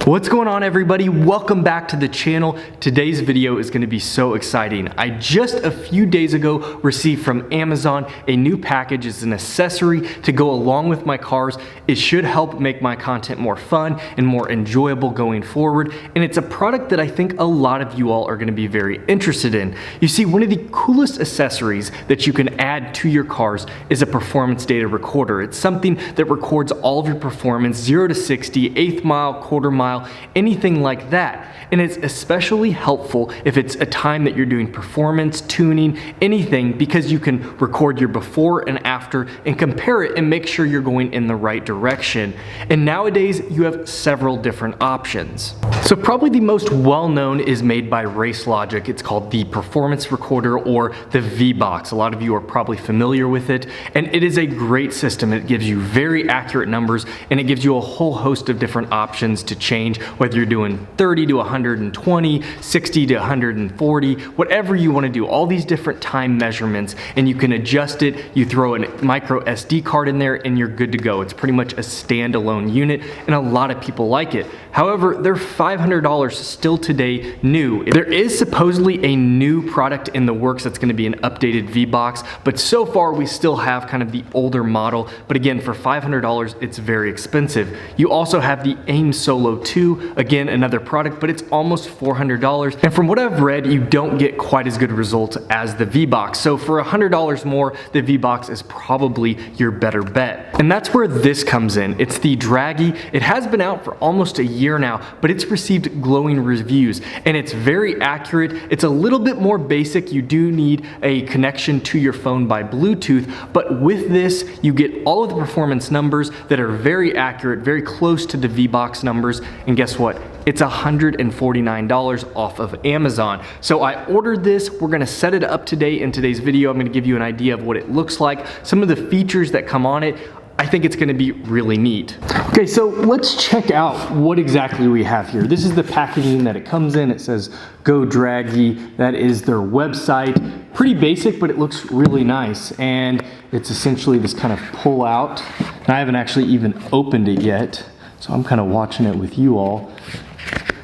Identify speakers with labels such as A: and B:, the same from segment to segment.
A: What's going on, everybody? Welcome back to the channel. Today's video is going to be so exciting. I just a few days ago received from Amazon a new package. It's an accessory to go along with my cars. It should help make my content more fun and more enjoyable going forward. And it's a product that I think a lot of you all are going to be very interested in. You see, one of the coolest accessories that you can add to your cars is a performance data recorder. It's something that records all of your performance, 0 to 60, eighth mile, quarter mile, anything like that. And it's especially helpful if it's a time that you're doing performance, tuning, anything, because you can record your before and after and compare it and make sure you're going in the right direction. And nowadays you have several different options. So probably the most well-known is made by Race Logic. It's called the Performance Recorder, or the V-Box. A lot of you are probably familiar with it, and it is a great system. It gives you very accurate numbers, and it gives you a whole host of different options to change, whether you're doing 30 to 120, 60 to 140, whatever you want to do, all these different time measurements, and you can adjust it. You throw a micro SD card in there and you're good to go. It's pretty much a standalone unit, and a lot of people like it. However, they're $500 still today new. There is supposedly a new product in the works that's going to be an updated V-Box, but so far we still have kind of the older model. But again, for $500, it's very expensive. You also have the AIM Solo 2, again, another product, but it's almost $400. And from what I've read, you don't get quite as good results as the V-Box. So for $100 more, the V-Box is probably your better bet. And that's where this comes in. It's the Dragy. It has been out for almost a year now, but it's received glowing reviews, and it's very accurate. It's a little bit more basic. You do need a connection to your phone by Bluetooth, but with this, you get all of the performance numbers that are very accurate, very close to the V-Box numbers. And guess what? It's $149 off of Amazon. So I ordered this. We're gonna set it up today in today's video. I'm gonna give you an idea of what it looks like, some of the features that come on it. I think it's gonna be really neat. Okay, so let's check out what exactly we have here. This is the packaging that it comes in. It says Go Dragy. That is their website. Pretty basic, but it looks really nice. And it's essentially this kind of pull out. And I haven't actually even opened it yet, so I'm kind of watching it with you all.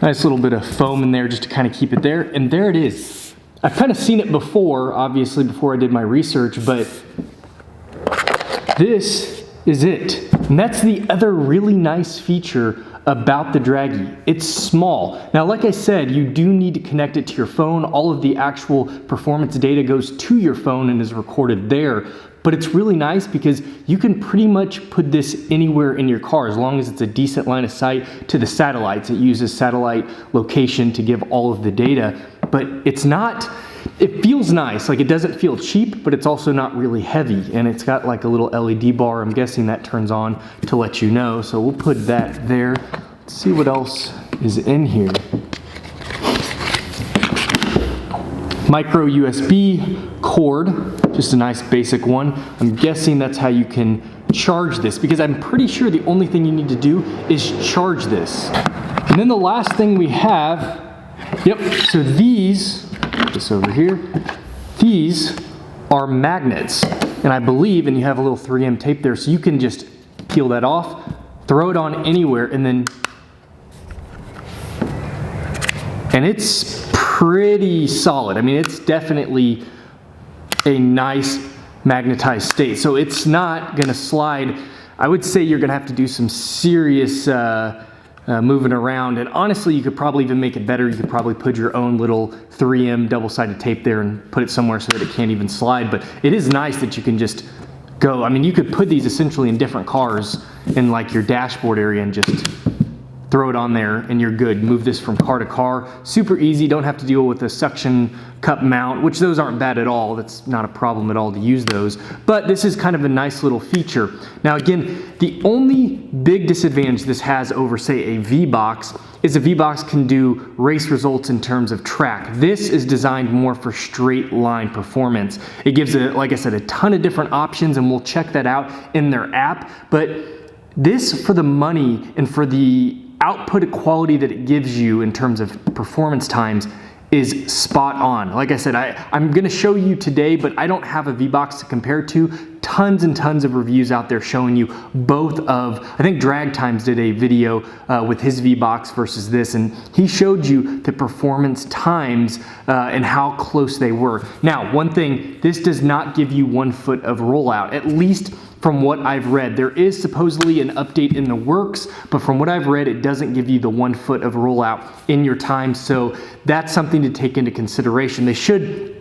A: Nice little bit of foam in there just to kind of keep it there. And there it is. I've kind of seen it before, obviously, before I did my research, but this is it. And that's the other really nice feature about the Dragy. It's small. Now, like I said, you do need to connect it to your phone. All of the actual performance data goes to your phone and is recorded there. But it's really nice because you can pretty much put this anywhere in your car as long as it's a decent line of sight to the satellites. It uses satellite location to give all of the data, but it's not, it feels nice. Like, it doesn't feel cheap, but it's also not really heavy. And it's got like a little LED bar. I'm guessing that turns on to let you know. So we'll put that there. Let's see what else is in here. Micro USB cord, just a nice basic one. I'm guessing that's how you can charge this, because I'm pretty sure the only thing you need to do is charge this. And then the last thing we have, so these, this over here, these are magnets. And I believe, and you have a little 3M tape there, so you can just peel that off, throw it on anywhere, and it's pretty solid. I mean, it's definitely a nice magnetized state. So it's not gonna slide. I would say you're gonna have to do some serious moving around. And honestly, you could probably even make it better. You could probably put your own little 3M double-sided tape there and put it somewhere so that it can't even slide. But it is nice that you can just go. I mean, you could put these essentially in different cars in like your dashboard area and just throw it on there and you're good. Move this from car to car. Super easy. Don't have to deal with a suction cup mount, which those aren't bad at all. That's not a problem at all to use those. But this is kind of a nice little feature. Now again, the only big disadvantage this has over, say, a V-Box is a V-Box can do race results in terms of track. This is designed more for straight line performance. It gives it, like I said, a ton of different options, and we'll check that out in their app. But this, for the money and for the output quality that it gives you in terms of performance times, is spot on. Like I said, I'm gonna show you today, but I don't have a V-Box to compare to. tons and tons of reviews out there showing you both of, I think Drag Times did a video with his V-Box versus this, and he showed you the performance times and how close they were. Now, one thing, this does not give you 1 foot of rollout, at least from what I've read. There is supposedly an update in the works, but from what I've read, it doesn't give you the 1 foot of rollout in your time, so that's something to take into consideration. They should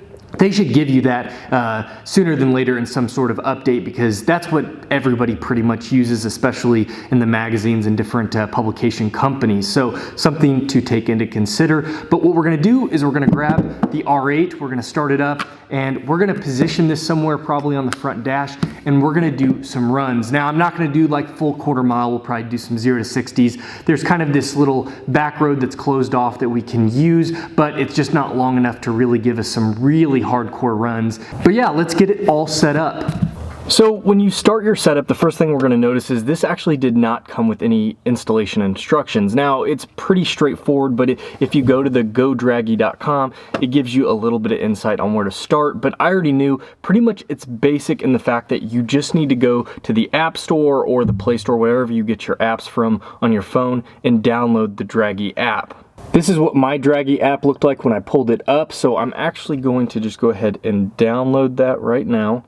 A: give you that sooner than later in some sort of update, because that's what everybody pretty much uses, especially in the magazines and different publication companies. So something to take into consider. But what we're gonna do is we're gonna grab the R8, we're gonna start it up, and we're gonna position this somewhere probably on the front dash, and we're gonna do some runs. Now, I'm not gonna do like full quarter mile, we'll probably do some 0 to 60s. There's kind of this little back road that's closed off that we can use, but it's just not long enough to really give us some really hardcore runs. But yeah, let's get it all set up. So when you start your setup, the first thing we're going to notice is this actually did not come with any installation instructions. Now, it's pretty straightforward, but if you go to the godragy.com, it gives you a little bit of insight on where to start, but I already knew pretty much it's basic in the fact that you just need to go to the App Store or the Play Store, wherever you get your apps from on your phone, and download the Dragy app. This is what my Dragy app looked like when I pulled it up, so I'm actually going to just go ahead and download that right now.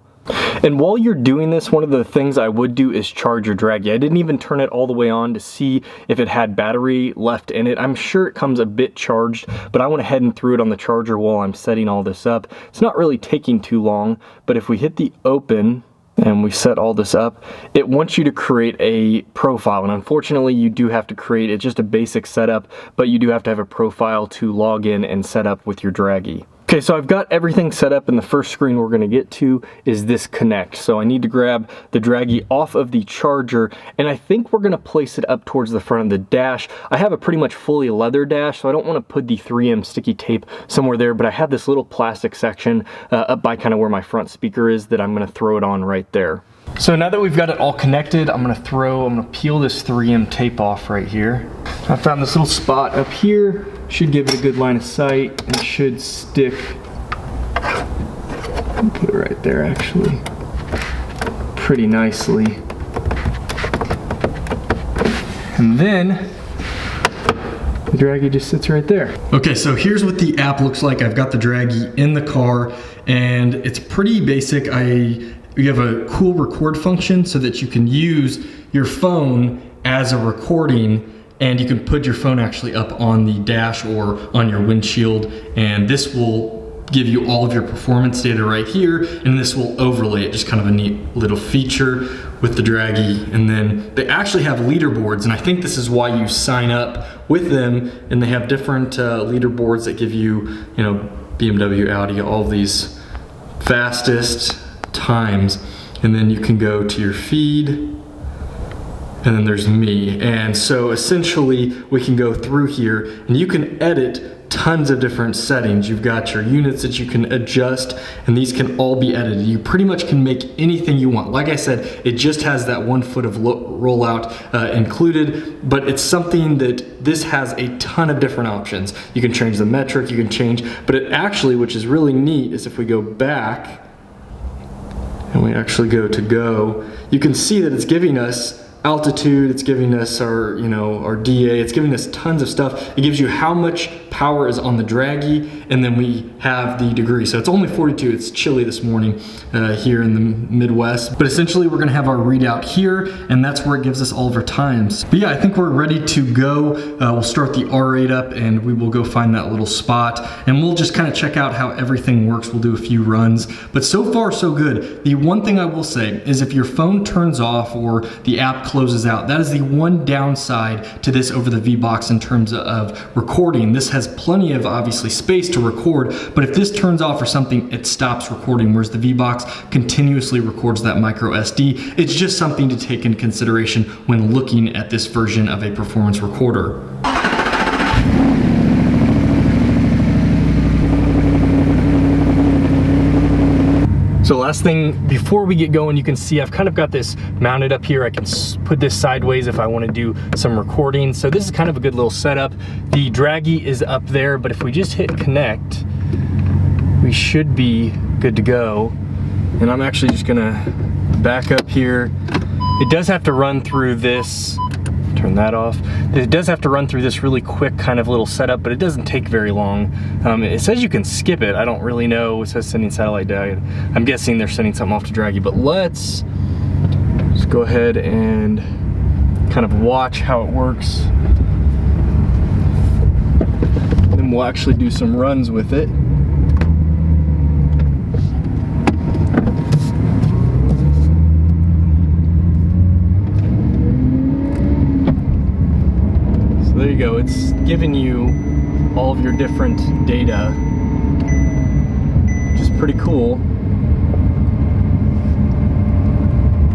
A: And while you're doing this, one of the things I would do is charge your Dragy. I didn't even turn it all the way on to see if it had battery left in it. I'm sure it comes a bit charged, but I went ahead and threw it on the charger while I'm setting all this up. It's not really taking too long, but if we hit the open and we set all this up, it wants you to create a profile, and unfortunately you do have to create it. It's just a basic setup, but you do have to have a profile to log in and set up with your Dragy. Okay, so I've got everything set up, and the first screen we're gonna get to is this connect. So I need to grab the Dragy off of the charger, and I think we're gonna place it up towards the front of the dash. I have a pretty much fully leather dash, so I don't wanna put the 3M sticky tape somewhere there, but I have this little plastic section up by kind of where my front speaker is that I'm gonna throw it on right there. So now that we've got it all connected, I'm gonna peel this 3M tape off right here. I found this little spot up here, should give it a good line of sight, and should stick, put it right there actually, pretty nicely. And then the Dragy just sits right there. Okay, so here's what the app looks like. I've got the Dragy in the car, and it's pretty basic. You have a cool record function so that you can use your phone as a recording, and you can put your phone actually up on the dash or on your windshield, and this will give you all of your performance data right here, and this will overlay it. Just kind of a neat little feature with the Dragy. And then they actually have leaderboards, and I think this is why you sign up with them, and they have different leaderboards that give you, you know, BMW, Audi, all these fastest times, and then you can go to your feed, and then there's me. And so essentially we can go through here and you can edit tons of different settings. You've got your units that you can adjust, and these can all be edited. You pretty much can make anything you want. Like I said, it just has that 1 foot of rollout included, but it's something that this has a ton of different options. You can change the metric, you can change, but it actually, which is really neat, is if we go back and we actually go to go, you can see that it's giving us altitude, it's giving us our, you know, our DA, it's giving us tons of stuff. It gives you how much power is on the Dragy, and then we have the degree. So it's only 42, it's chilly this morning here in the Midwest. But essentially we're gonna have our readout here, and that's where it gives us all of our times. But yeah, I think we're ready to go. We'll start the R8 up, and we will go find that little spot, and we'll just kind of check out how everything works. We'll do a few runs, but so far so good. The one thing I will say is if your phone turns off or the app closes out, that is the one downside to this over the V-Box in terms of recording. This has plenty of obviously space to record, but if this turns off or something, it stops recording, whereas the V-Box continuously records that micro SD. It's just something to take into consideration when looking at this version of a performance recorder. So last thing, before we get going, you can see I've kind of got this mounted up here. I can put this sideways if I want to do some recording. So this is kind of a good little setup. The Dragy is up there, but if we just hit connect, we should be good to go. And I'm actually just gonna back up here. It does have to run through this, turn that off. It does have to run through this really quick kind of little setup, but it doesn't take very long. It says you can skip it. I don't really know. It says sending satellite data. I'm guessing they're sending something off to Dragy, but let's just go ahead and kind of watch how it works. Then we'll actually do some runs with it. There you go, it's giving you all of your different data, which is pretty cool.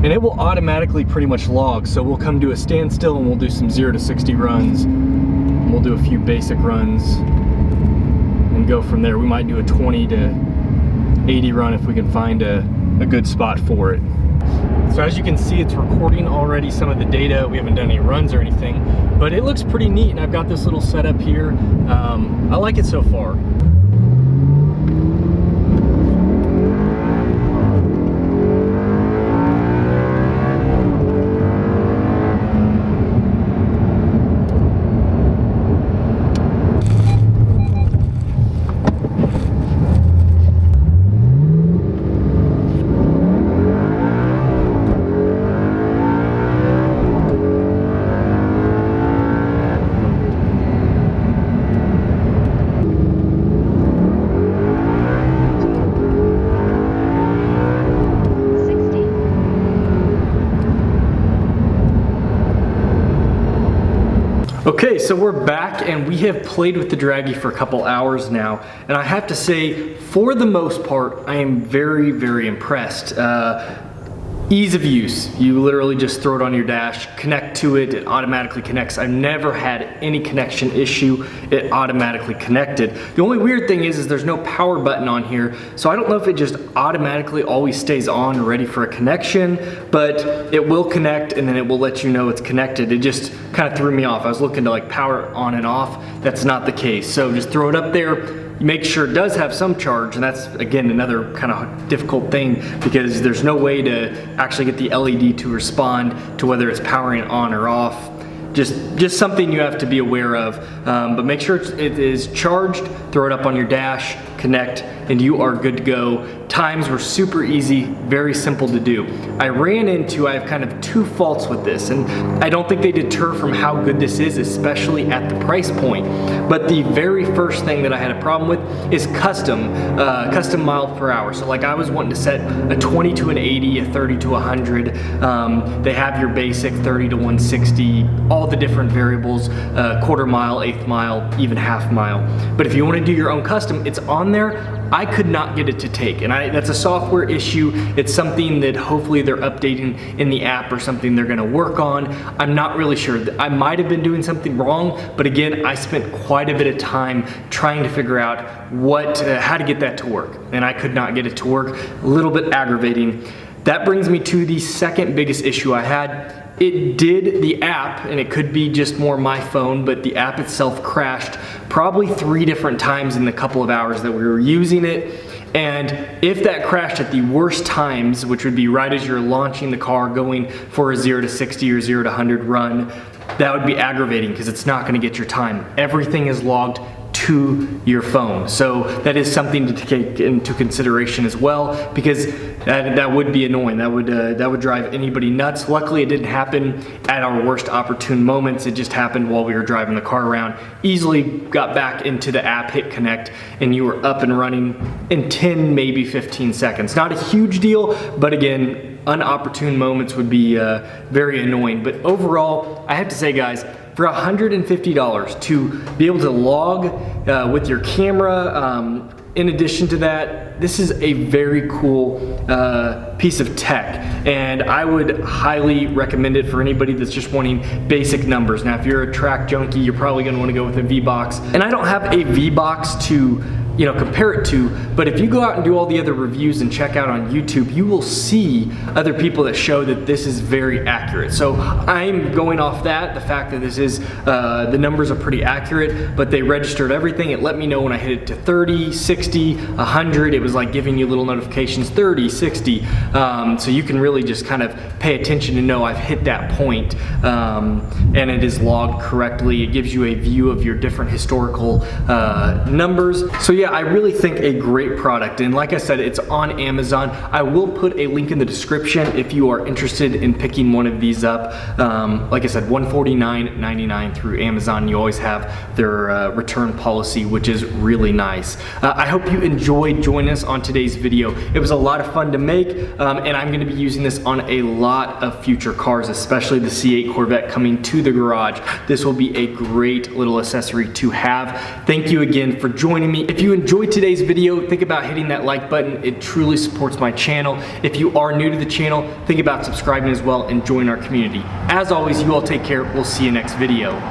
A: And it will automatically pretty much log, so we'll come to a standstill and we'll do some 0 to 60 runs. And we'll do a few basic runs and go from there. We might do a 20 to 80 run if we can find a good spot for it. So as you can see, it's recording already some of the data. We haven't done any runs or anything, but it looks pretty neat, and I've got this little setup here. I like it so far. Okay, so we're back and we have played with the Dragy for a couple hours now, and I have to say, for the most part, I am very, very impressed. Ease of use. You literally just throw it on your dash, connect to it, it automatically connects. I've never had any connection issue. It automatically connected. The only weird thing is there's no power button on here, so I don't know if it just automatically always stays on, ready for a connection, but it will connect and then it will let you know it's connected. It just kind of threw me off. I was looking to like power on and off. That's not the case. So just throw it up there. Make sure it does have some charge, and that's again another kind of difficult thing because there's no way to actually get the LED to respond to whether it's powering on or off. Just something you have to be aware of, but make sure it is charged, throw it up on your dash, connect, and you are good to go. Times were super easy, very simple to do. I have kind of two faults with this, and I don't think they deter from how good this is, especially at the price point. But the very first thing that I had a problem with is custom miles per hour. So like I was wanting to set a 20 to an 80, a 30 to 100. They have your basic 30 to 160, all the different variables, quarter mile, eighth mile, even half mile. But if you want to do your own custom, it's on there. I could not get it to take, and that's a software issue. It's something that hopefully they're updating in the app or something they're gonna work on. I'm not really sure. I might have been doing something wrong, but again, I spent quite a bit of time trying to figure out how to get that to work, and I could not get it to work. A little bit aggravating. That brings me to the second biggest issue I had. It did, the app, and it could be just more my phone, but the app itself crashed probably 3 different times in the couple of hours that we were using it. And if that crashed at the worst times, which would be right as you're launching the car, going for a 0 to 60 or 0 to 100 run, that would be aggravating because it's not gonna get your time. Everything is logged to your phone. So that is something to take into consideration as well, because that would be annoying. That would drive anybody nuts. Luckily it didn't happen at our worst opportune moments. It just happened while we were driving the car around. Easily got back into the app, hit connect, and you were up and running in 10, maybe 15 seconds. Not a huge deal, but again, unopportune moments would be very annoying. But overall, I have to say, guys, for $150 to be able to log with your camera, in addition to that, this is a very cool piece of tech, and I would highly recommend it for anybody that's just wanting basic numbers. Now, if you're a track junkie, you're probably gonna wanna go with a V-Box, and I don't have a V-Box to compare it to. But if you go out and do all the other reviews and check out on YouTube, you will see other people that show that this is very accurate. So I'm going off that, the fact that this is, the numbers are pretty accurate, but they registered everything. It let me know when I hit it to 30, 60, 100. It was like giving you little notifications, 30, 60. So you can really just kind of pay attention to know I've hit that point, and it is logged correctly. It gives you a view of your different historical numbers. So yeah, I really think a great product, and like I said, it's on Amazon. I will put a link in the description if you are interested in picking one of these up. Like I said, $149.99 through Amazon. You always have their return policy, which is really nice. I hope you enjoyed joining us on today's video. It was a lot of fun to make, and I'm gonna be using this on a lot of future cars, especially the C8 Corvette coming to the garage. This will be a great little accessory to have. Thank you again for joining me. If you enjoyed today's video, think about hitting that like button. It truly supports my channel. If you are new to the channel, think about subscribing as well and join our community. As always, you all take care. We'll see you next video.